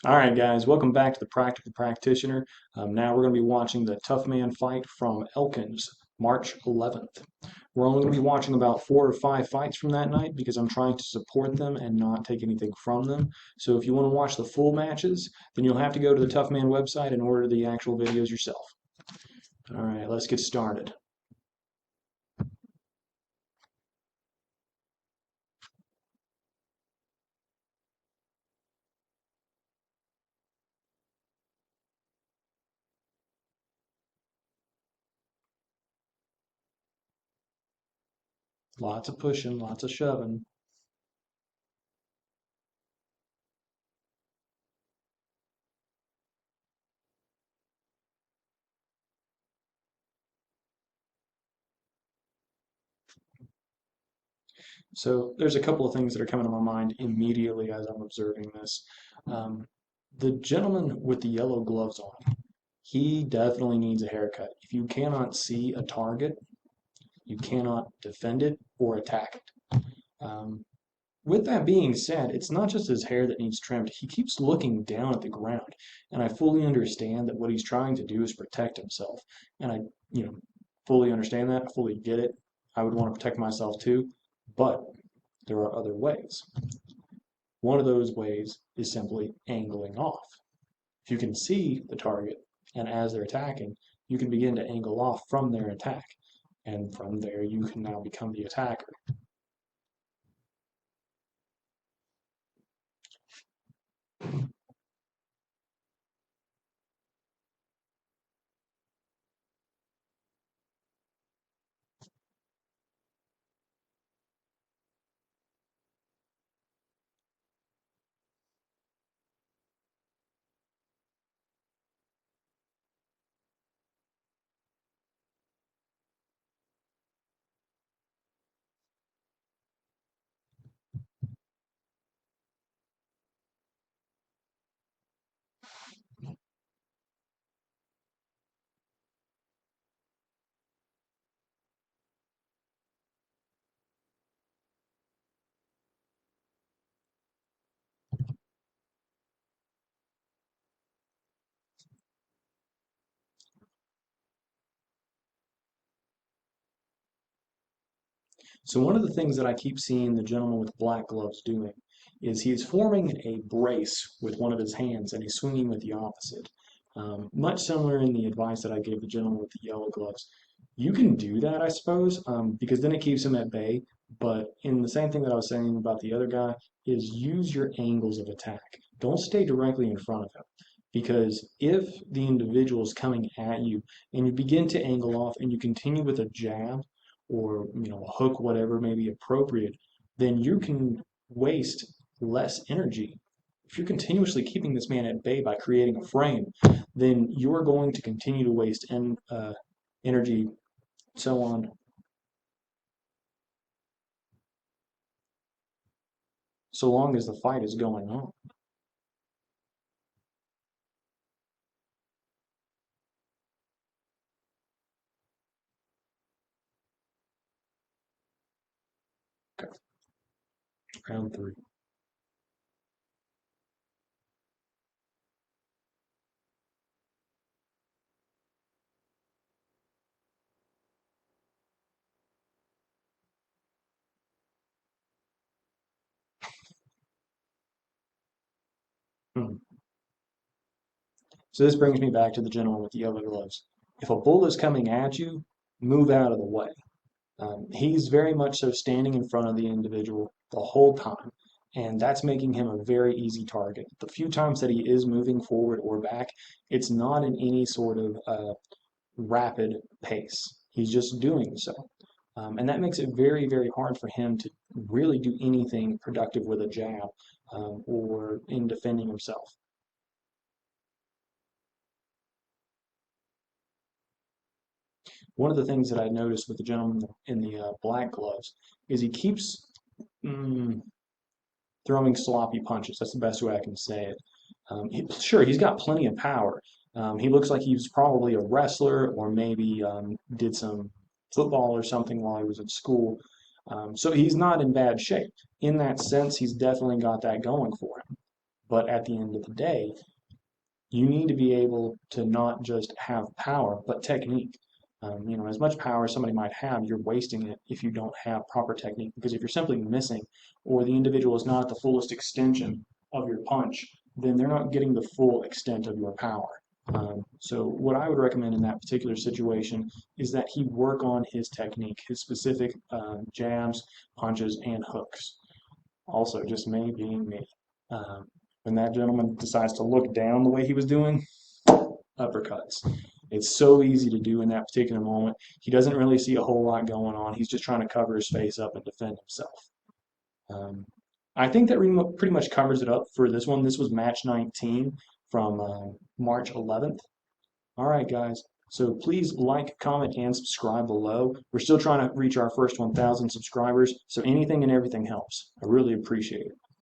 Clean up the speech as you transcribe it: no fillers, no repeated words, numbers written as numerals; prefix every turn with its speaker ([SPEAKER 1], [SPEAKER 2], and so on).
[SPEAKER 1] All right, guys, welcome back to the Practical Practitioner. Now we're going to be watching the Toughman fight from Elkins, March 11th. We're only going to be watching about 4 or 5 fights from that night because I'm trying to support them and not take anything from them. So if you want to watch the full matches, then you'll have to go to the Toughman website and order the actual videos yourself. All right, let's get started. Lots of pushing, lots of shoving. So there's a couple of things that are coming to my mind immediately as I'm observing this. Um, the gentleman with the yellow gloves on, he definitely needs a haircut. If you cannot see a target, you cannot defend it or attack it. With that being said, it's not just his hair that needs trimmed. He keeps looking down at the ground, and I fully understand that what he's trying to do is protect himself. And I, you know, fully understand that. I fully get it. I would want to protect myself too, but there are other ways. One of those ways is simply angling off. If you can see the target, and as they're attacking, you can begin to angle off from their attack. And from there, you can now become the attacker. So one of the things that I keep seeing the gentleman with black gloves doing is he's forming a brace with one of his hands and he's swinging with the opposite. Much similar in the advice that I gave the gentleman with the yellow gloves. You can do that, I suppose, because then it keeps him at bay. But in the same thing that I was saying about the other guy, is use your angles of attack. Don't stay directly in front of him. Because if the individual is coming at you and you begin to angle off and you continue with a jab, or a hook, whatever may be appropriate, then you can waste less energy. If you're continuously keeping this man at bay by creating a frame, then you're going to continue to waste energy, so on. So long as the fight is going on. Okay. Round three. Hmm. So this brings me back to the gentleman with the yellow gloves. If a bull is coming at you, move out of the way. He's very much so standing in front of the individual the whole time, and that's making him a very easy target. The few times that he is moving forward or back, it's not in any sort of rapid pace. He's just doing so. And that makes it very, very hard for him to really do anything productive with a jab or in defending himself. One of the things that I noticed with the gentleman in the black gloves is he keeps mm, throwing sloppy punches. That's the best way I can say it. Sure, he's got plenty of power. He looks like he was probably a wrestler or maybe did some football or something while he was at school. So he's not in bad shape. In that sense, he's definitely got that going for him. But at the end of the day, you need to be able to not just have power, but technique. As much power as somebody might have, you're wasting it if you don't have proper technique. Because if you're simply missing, or the individual is not at the fullest extension of your punch, then they're not getting the full extent of your power. So what I would recommend in that particular situation is that he work on his technique, his specific jabs, punches, and hooks. Also, just me being me. Um, when that gentleman decides to look down the way he was doing, uppercuts. It's so easy to do in that particular moment. He doesn't really see a whole lot going on. He's just trying to cover his face up and defend himself. Um, I think that pretty much covers it up for this one. This was match 19 from March 11th. All right, guys. So please like, comment, and subscribe below. We're still trying to reach our first 1,000 subscribers, so anything and everything helps. I really appreciate it.